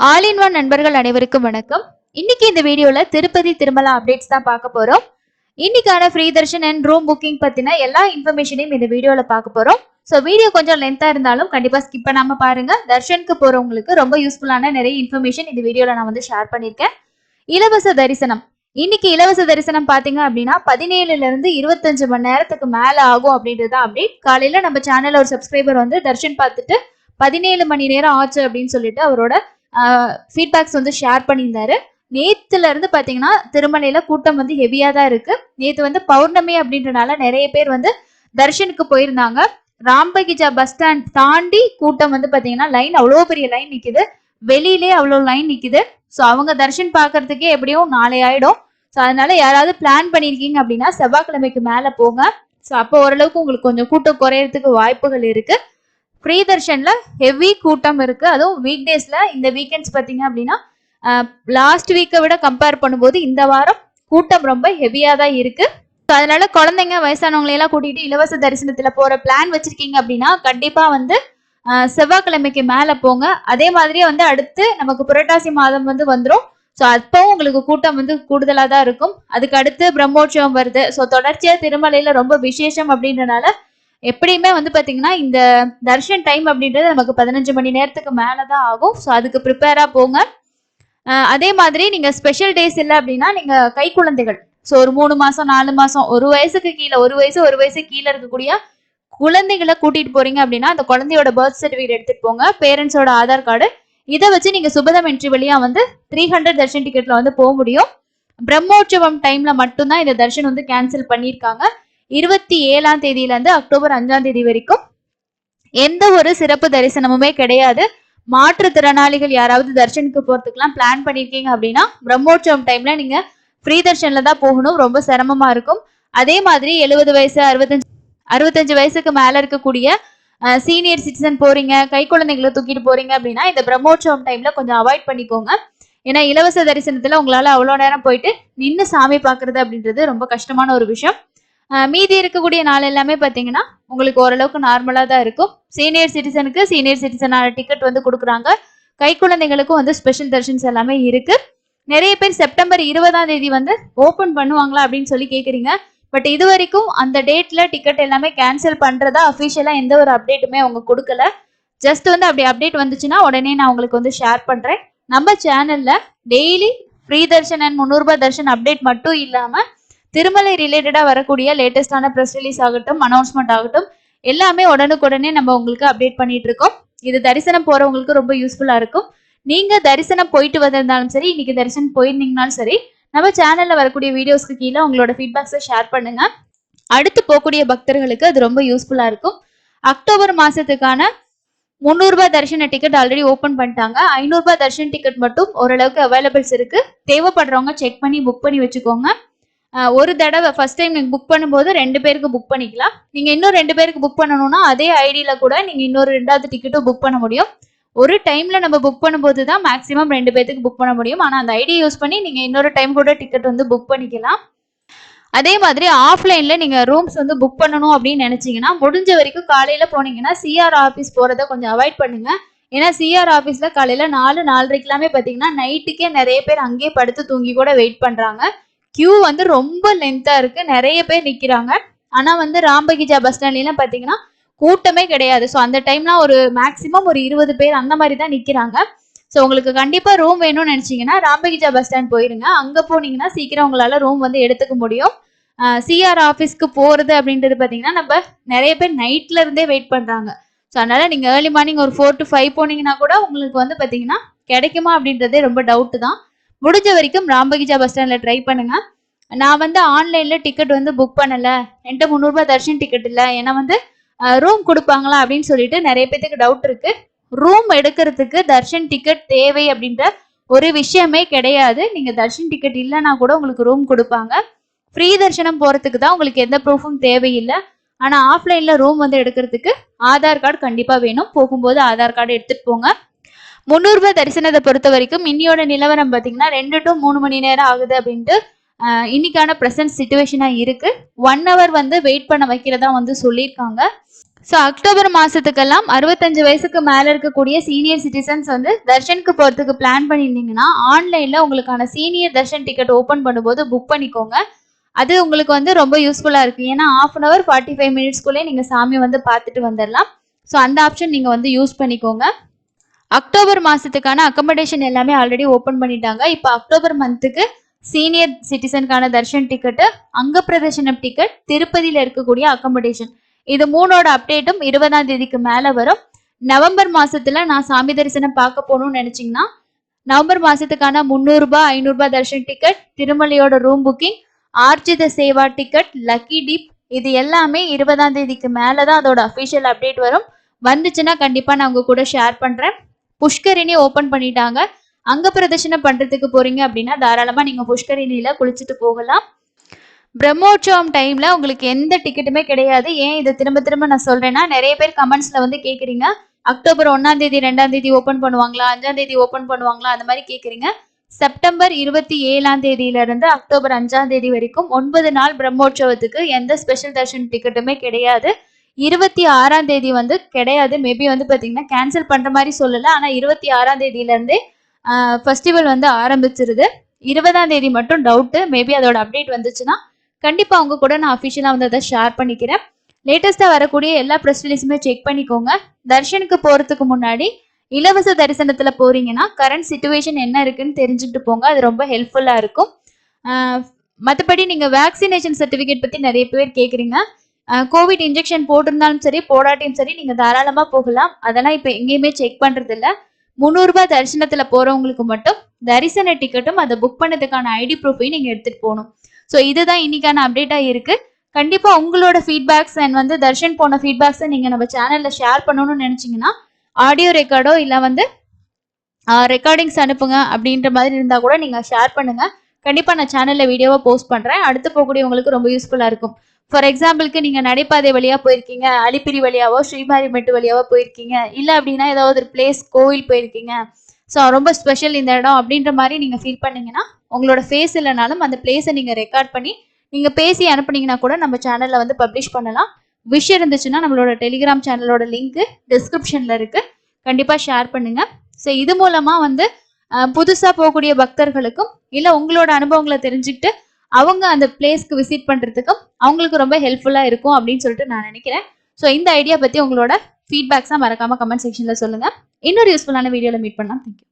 All in one நண்பர்கள் அனைவருக்கும் வணக்கம். இன்னைக்கு இந்த வீடியோல திருப்பதி திருமலா அப்டேட்ஸ் தான் பார்க்க போறோம். இன்னைக்கான free Darshan and room booking பத்தின எல்லா இன்ஃபர்மேஷனையும் இந்த வீடியோல பார்க்க போறோம். ஸோ வீடியோ கொஞ்சம் லென்த்தா இருந்தாலும் கண்டிப்பா ஸ்கிப் பண்ணாம பாருங்க. தர்ஷனுக்கு போறவங்களுக்கு ரொம்ப யூஸ்ஃபுல்லான நிறைய இன்ஃபர்மேஷன் இந்த வீடியோல நான் ஷேர் பண்ணிருக்கேன். இலவச தரிசனம். இன்னைக்கு இலவச தரிசனம் பாத்தீங்க அப்படின்னா 17ல இருந்து 25 மணி நேரத்துக்கு மேல ஆகும் அப்படின்றது அப்டேட். காலையில நம்ம சேனல்ல ஒரு சப்ஸ்கிரைபர் தர்ஷன் பார்த்துட்டு 17 மணி நேரம் ஆச்சு அப்படின்னு சொல்லிட்டு அவரோட ஃபீட்பேக்ஸ் ஷேர் பண்ணியிருந்தாரு. நேத்துல இருந்து பாத்தீங்கன்னா திருமலையில கூட்டம் ஹெவியா தான் இருக்கு. நேத்து பௌர்ணமி அப்படின்றனால நிறைய பேர் தர்ஷனுக்கு போயிருந்தாங்க. ராம்பகிஜா பஸ் ஸ்டாண்ட் தாண்டி கூட்டம் பாத்தீங்கன்னா லைன் அவ்வளோ பெரிய லைன் நிக்குது. வெளியிலே அவ்வளோ லைன் நிக்குது. ஸோ அவங்க தர்ஷன் பாக்குறதுக்கே எப்படியும் நாளை ஆயிடும். ஸோ அதனால யாராவது பிளான் பண்ணிருக்கீங்க அப்படின்னா செவ்வாய்க்கிழமைக்கு மேல போங்க. ஸோ அப்போ ஓரளவுக்கு உங்களுக்கு கொஞ்சம் கூட்டம் குறையறதுக்கு வாய்ப்புகள் இருக்கு. ஃப்ரீ தர்ஷன்ல ஹெவி கூட்டம் இருக்கு. அதுவும் வீக் டேஸ்ல இந்த வீக்கெண்ட்ஸ் பாத்தீங்க அப்படின்னா லாஸ்ட் வீக்கை விட கம்பேர் பண்ணும்போது இந்த வாரம் கூட்டம் ரொம்ப ஹெவியா தான் இருக்கு. அதனால குழந்தைங்க வயசானவங்களை எல்லாம் கூட்டிட்டு இலவச தரிசனத்துல போற பிளான் வச்சிருக்கீங்க அப்படின்னா கண்டிப்பா செவ்வாய்க்கிழமைக்கு மேல போங்க. அதே மாதிரியே அடுத்து நமக்கு புரட்டாசி மாதம் வந்துரும். ஸோ அப்பவும் உங்களுக்கு கூட்டம் கூடுதலா தான் இருக்கும். அதுக்கு அடுத்து பிரம்மோற்சவம் வருது. ஸோ தொடர்ச்சியா திருமலையில ரொம்ப விசேஷம் அப்படின்றனால எப்படியுமே பாத்தீங்கன்னா இந்த தர்ஷன் டைம் அப்படின்றது நமக்கு 15 மணி நேரத்துக்கு மேலதான் ஆகும். ஸோ அதுக்கு ப்ரிப்பேரா போங்க. அதே மாதிரி நீங்க ஸ்பெஷல் டேஸ் இல்லை அப்படின்னா நீங்க கை குழந்தைகள், ஸோ ஒரு 3 மாசம் 4 மாசம் ஒரு வயசுக்கு கீழே ஒரு வயசு கீழே இருக்கக்கூடிய குழந்தைகளை கூட்டிட்டு போறீங்க அப்படின்னா அந்த குழந்தையோட பர்த் சர்டிபிகேட் எடுத்துட்டு போங்க. பேரண்ட்ஸோட ஆதார் கார்டு இதை வச்சு நீங்க சுபதம் என்ட்ரி வழியா 300 தர்ஷன் டிக்கெட்ல போக முடியும். பிரம்மோற்சவம் டைம்ல மட்டும்தான் இந்த தர்ஷன் கேன்சல் பண்ணியிருக்காங்க. 27ஆம் தேதியில இருந்து அக்டோபர் 5ஆம் தேதி வரைக்கும் எந்த ஒரு சிறப்பு தரிசனமுமே கிடையாது. மாற்றுத்திறனாளிகள் யாராவது தர்ஷனுக்கு போறதுக்குலாம் பிளான் பண்ணிருக்கீங்க அப்படின்னா பிரம்மோற்சவம் டைம்ல நீங்க ஃப்ரீ தர்ஷன்ல தான் போகணும். ரொம்ப சிரமமா இருக்கும். அதே மாதிரி 70 வயசு 65 வயசுக்கு மேல இருக்கக்கூடிய சீனியர் சிட்டிசன் போறீங்க, கை குழந்தைகளை தூக்கிட்டு போறீங்க அப்படின்னா இந்த பிரம்மோற்சவம் டைம்ல கொஞ்சம் அவாய்ட் பண்ணிக்கோங்க. ஏன்னா இலவச தரிசனத்துல உங்களால அவ்வளவு நேரம் போயிட்டு நின்று சாமி பாக்குறது அப்படின்றது ரொம்ப கஷ்டமான ஒரு விஷயம். மீதி இருக்கக்கூடிய நாள் எல்லாமே பாத்தீங்கன்னா உங்களுக்கு ஓரளவுக்கு நார்மலா தான் இருக்கும். சீனியர் சிட்டிசனுக்கு சீனியர் சிட்டிசனான டிக்கெட் கொடுக்குறாங்க. கை குழந்தைங்களுக்கும் ஸ்பெஷல் தர்ஷன்ஸ் எல்லாமே இருக்கு. நிறைய பேர் செப்டம்பர் 20ஆம் தேதி ஓபன் பண்ணுவாங்களா அப்படின்னு சொல்லி கேக்குறீங்க. பட் இது வரைக்கும் அந்த டேட்ல டிக்கெட் எல்லாமே கேன்சல் பண்றதா அபிஷியலா எந்த ஒரு அப்டேட்டுமே அவங்க கொடுக்கல. ஜஸ்ட் அப்படி அப்டேட் வந்துச்சுன்னா உடனே நான் உங்களுக்கு ஷேர் பண்றேன். நம்ம சேனல்ல டெய்லி ஃப்ரீ தர்ஷன் அண்ட் 300 ரூபாய் தர்ஷன் அப்டேட் மட்டும் இல்லாம திருமலை ரிலேட்டடா வரக்கூடிய லேட்டஸ்டான ப்ரெஸ் ரிலீஸ் ஆகட்டும், அனௌன்ஸ்மெண்ட் ஆகட்டும், எல்லாமே உடனுக்குடனே நம்ம உங்களுக்கு அப்டேட் பண்ணிட்டு இருக்கோம். இது தரிசனம் போறவங்களுக்கு ரொம்ப யூஸ்ஃபுல்லா இருக்கும். நீங்க தரிசனம் போயிட்டு வந்திருந்தாலும் சரி, இன்னைக்கு தரிசனம் போயிருந்தீங்கனாலும் சரி, நம்ம சேனல்ல வரக்கூடிய வீடியோஸ்க்கு கீழே உங்களோட ஃபீட்பேக்ஸை ஷேர் பண்ணுங்க. அடுத்து போகக்கூடிய பக்தர்களுக்கு அது ரொம்ப யூஸ்ஃபுல்லா இருக்கும். அக்டோபர் மாசத்துக்கான 300 ரூபாய் தர்ஷன டிக்கெட் ஆல்ரெடி ஓபன் பண்ணிட்டாங்க. 500 ரூபாய் தர்ஷன் டிக்கெட் மட்டும் ஓரளவுக்கு அவைலபிள்ஸ் இருக்கு. தேவைப்படுறவங்க செக் பண்ணி புக் பண்ணி வச்சுக்கோங்க. ஒரு தடவை ஃபர்ஸ்ட் டைம் நீங்க புக் பண்ணும்போது 2 பேருக்கு புக் பண்ணிக்கலாம். நீங்க இன்னும் 2 பேருக்கு புக் பண்ணணும்னா அதே ஐடியில கூட நீங்க இன்னொரு 2வது டிக்கெட்டும் புக் பண்ண முடியும். ஒரு டைம்ல நம்ம புக் பண்ணும்போது தான் மேக்ஸிமம் 2 பேருக்கு புக் பண்ண முடியும். ஆனா அந்த ஐடி யூஸ் பண்ணி நீங்க இன்னொரு டைம் கூட டிக்கெட் புக் பண்ணிக்கலாம். அதே மாதிரி ஆஃப்லைன்ல நீங்க ரூம்ஸ் புக் பண்ணணும் அப்படின்னு நினைச்சீங்கன்னா முடிஞ்ச வரைக்கும் காலையில போனீங்கன்னா சிஆர் ஆஃபீஸ் போறதை கொஞ்சம் அவாய்ட் பண்ணுங்க. ஏன்னா சிஆர் ஆஃபீஸ்ல காலையில 4-4:30 பாத்தீங்கன்னா நைட்டுக்கே நிறைய பேர் அங்கேயே படுத்து தூங்கி கூட வெயிட் பண்றாங்க. கியூ ரொம்ப லென்த்தா இருக்கு. நிறைய பேர் நிக்கிறாங்க. ஆனா ராம்பகிஜா பஸ் ஸ்டாண்ட்லாம் பாத்தீங்கன்னா கூட்டமே கிடையாது. ஸோ அந்த டைம்லாம் ஒரு மேக்சிமம் ஒரு 20 பேர் அந்த மாதிரி தான் நிக்கிறாங்க. ஸோ உங்களுக்கு கண்டிப்பா ரூம் வேணும்னு நினைச்சீங்கன்னா ராம்பகிஜா பஸ் ஸ்டாண்ட் போயிருங்க. அங்க போனீங்கன்னா சீக்கிரம் உங்களால ரூம் எடுத்துக்க முடியும். சிஆர் ஆஃபீஸ்க்கு போறது அப்படின்றது பாத்தீங்கன்னா நம்ம நிறைய பேர் நைட்ல இருந்தே வெயிட் பண்றாங்க. ஸோ அதனால நீங்க ஏர்லி மார்னிங் ஒரு 4 to 5 போனீங்கன்னா கூட உங்களுக்கு பாத்தீங்கன்னா கிடைக்குமா அப்படின்றதே ரொம்ப டவுட் தான். முடிஞ்ச வரைக்கும் ராம்பகிஜா பஸ் ஸ்டாண்ட்ல ட்ரை பண்ணுங்க. நான் ஆன்லைன்ல டிக்கெட் புக் பண்ணல, என்கிட்ட 300 ரூபாய் தர்ஷன் டிக்கெட் இல்ல, ஏன்னா ரூம் கொடுப்பாங்களா அப்படின்னு சொல்லிட்டு நிறைய பேருக்கு டவுட் இருக்கு. ரூம் எடுக்கிறதுக்கு தர்ஷன் டிக்கெட் தேவை அப்படின்ற ஒரு விஷயமே கிடையாது. நீங்க தர்ஷன் டிக்கெட் இல்லைன்னா கூட உங்களுக்கு ரூம் கொடுப்பாங்க. ஃப்ரீ தர்ஷனம் போறதுக்கு தான் உங்களுக்கு எந்த ப்ரூஃபும் தேவையில்லை. ஆனா ஆஃப்லைன்ல ரூம் எடுக்கிறதுக்கு ஆதார் கார்டு கண்டிப்பா வேணும். போகும்போது ஆதார் கார்டு எடுத்துட்டு போங்க. 300 ரூபாய் தரிசனத்தை பொறுத்த வரைக்கும் இன்னியோட நிலவரம் பாத்தீங்கன்னா 2 to 3 மணி நேரம் ஆகுது அப்படின்ட்டு இன்னைக்கான பிரசன்ட் சிச்சுவேஷனா இருக்கு. 1 hour வெயிட் பண்ண வைக்கிறதா சொல்லியிருக்காங்க. ஸோ அக்டோபர் மாசத்துக்கெல்லாம் 65 வயசுக்கு மேல இருக்கக்கூடிய சீனியர் சிட்டிசன்ஸ் வந்து தர்ஷனுக்கு போறதுக்கு பிளான் பண்ணியிருந்தீங்கன்னா ஆன்லைன்ல உங்களுக்கான சீனியர் தர்ஷன் டிக்கெட் ஓபன் பண்ணும்போது புக் பண்ணிக்கோங்க. அது உங்களுக்கு வந்து ரொம்ப யூஸ்ஃபுல்லா இருக்கு. ஏன்னா 1/2 hour 45 மினிட்ஸ்க்குள்ளே நீங்க சாமி வந்து பார்த்துட்டு வந்துடலாம். ஸோ அந்த ஆப்ஷன் நீங்க வந்து யூஸ் பண்ணிக்கோங்க. அக்டோபர் மாசத்துக்கான அக்கமடேஷன் எல்லாமே ஆல்ரெடி ஓபன் பண்ணிட்டாங்க. இப்போ அக்டோபர் மந்த்துக்கு சீனியர் சிட்டிசனுக்கான தர்ஷன் டிக்கெட்டு, அங்க பிரதர்ஷனம் டிக்கெட், திருப்பதியில இருக்கக்கூடிய அக்கமடேஷன், இது 3ஓட அப்டேட்டும் 20ஆம் தேதிக்கு மேல வரும். நவம்பர் மாசத்துல நான் சாமி தரிசனம் பார்க்க போகணும்னு நினைச்சீங்கன்னா நவம்பர் மாசத்துக்கான 300 ரூபாய் 500 ரூபாய் தர்ஷன் டிக்கெட், திருமலையோட room booking, Arjitha Seva ticket, lucky dip, இது எல்லாமே 20ஆம் தேதிக்கு மேலதான் அதோட அபிஷியல் அப்டேட் வரும். வந்துச்சுன்னா கண்டிப்பா நான் உங்க கூட ஷேர் பண்றேன். புஷ்கரிணி ஓபன் பண்ணிட்டாங்க. அங்க பிரதர்ஷனம் பண்றதுக்கு போறீங்க அப்படின்னா தாராளமா நீங்க புஷ்கரிணியில குளிச்சுட்டு போகலாம். பிரம்மோற்சவம் டைம்ல உங்களுக்கு எந்த டிக்கெட்டுமே கிடையாது. ஏன் இதை திரும்ப திரும்ப நான் சொல்றேன்னா, நிறைய பேர் கமெண்ட்ஸ்ல வந்து கேக்குறீங்க, அக்டோபர் 1ஆம் தேதி 2ஆம் தேதி ஓபன் பண்ணுவாங்களா, 5ஆம் தேதி ஓபன் பண்ணுவாங்களா, அந்த மாதிரி கேக்குறீங்க. செப்டம்பர் 27ஆம் தேதியில இருந்து அக்டோபர் 5ஆம் தேதி வரைக்கும் 9 நாள் பிரம்மோற்சவத்துக்கு எந்த ஸ்பெஷல் தர்ஷன் டிக்கெட்டுமே கிடையாது. 26ஆம் தேதி வந்து கிடையாது. மேபி வந்து பாத்தீங்கன்னா கேன்சல் பண்ற மாதிரி சொல்லல. ஆனா 26ஆம் தேதியில இருந்தே ஃபெஸ்டிவல் வந்து ஆரம்பிச்சிருது. 20ஆம் தேதி மட்டும் டவுட்டு. மேபி அதோட அப்டேட் வந்துச்சுன்னா கண்டிப்பா உங்க கூட நான் அஃபிஷியலா வந்து அதை ஷேர் பண்ணிக்கிறேன். லேட்டஸ்டா வரக்கூடிய எல்லா ப்ரெஸ் ரிலீஸுமே செக் பண்ணிக்கோங்க. தர்ஷனுக்கு போறதுக்கு முன்னாடி இலவச தரிசனத்துல போறீங்கன்னா கரண்ட் சிச்சுவேஷன் என்ன இருக்குன்னு தெரிஞ்சுட்டு போங்க. அது ரொம்ப ஹெல்ப்ஃபுல்லா இருக்கும். மற்றபடி நீங்க வேக்சினேஷன் சர்டிபிகேட் பத்தி நிறைய பேர் கேக்குறீங்க. கோவிட் இன்ஜெக்ஷன் போட்டிருந்தாலும் சரி போடாட்டியும் சரி நீங்க தாராளமா போகலாம். அதெல்லாம் இப்ப எங்கேயுமே செக் பண்றது இல்ல. 300 ரூபாய் தரிசனத்துல போறவங்களுக்கு மட்டும் தரிசன டிக்கெட்டும் அதை புக் பண்ணதுக்கான ஐடி ப்ரூஃபையும் நீங்க எடுத்துட்டு போகணும். ஸோ இதுதான் இன்னைக்கான அப்டேட்டா இருக்கு. கண்டிப்பா உங்களோட ஃபீட்பேக்ஸ் அண்ட் வந்து தர்ஷன் போன ஃபீட்பேக்ஸை நீங்க நம்ம சேனல்ல ஷேர் பண்ணணும்னு நினைச்சீங்கன்னா ஆடியோ ரெக்கார்டோ இல்ல வந்து ரெக்கார்டிங்ஸ் அனுப்புங்க அப்படின்ற மாதிரி இருந்தா கூட நீங்க ஷேர் பண்ணுங்க. கண்டிப்பா நான் சேனல்ல வீடியோவா போஸ்ட் பண்றேன். அடுத்து போகக்கூடியவங்களுக்கு ரொம்ப யூஸ்ஃபுல்லா இருக்கும். ஃபார் எக்ஸாம்பிளுக்கு நீங்க நடைபாதை வழியா போயிருக்கீங்க, அலிப்பிரி வழியாவோ ஸ்ரீமாரிமெட்டு வழியாவோ போயிருக்கீங்க, இல்ல அப்படின்னா ஏதாவது ஒரு பிளேஸ் கோவில் போயிருக்கீங்க, ஸோ ரொம்ப ஸ்பெஷல் இந்த இடம் அப்படின்ற மாதிரி நீங்க ஃபீல் பண்ணீங்கன்னா உங்களோட ஃபேஸ் இல்லைனாலும் அந்த பிளேஸை நீங்க ரெக்கார்ட் பண்ணி நீங்க பேசி அனுப்புனீங்கன்னா கூட நம்ம சேனல்ல வந்து பப்ளிஷ் பண்ணலாம். விஷ் இருந்துச்சுன்னா நம்மளோட டெலிகிராம் சேனலோட லிங்க் டிஸ்கிரிப்ஷன்ல இருக்கு. கண்டிப்பா ஷேர் பண்ணுங்க. ஸோ இது மூலமா வந்து புதுசா போகக்கூடிய பக்தர்களுக்கும் இல்ல உங்களோட அனுபவங்களை தெரிஞ்சுக்கிட்டு அவங்க அந்த பிளேஸ்க்கு விசிட் பண்றதுக்கும் அவங்களுக்கு ரொம்ப ஹெல்ப்ஃபுல்லா இருக்கும் அப்படின்னு சொல்லிட்டு நான் நினைக்கிறேன். ஸோ இந்த ஐடியா பத்தி உங்களோட ஃபீட்பேக்ஸா மறக்காம கமெண்ட் செக்ஷன்ல சொல்லுங்க. இன்னொரு யூஸ்ஃபுல்லான வீடியோல மீட் பண்ணலாம். தேங்க்யூ.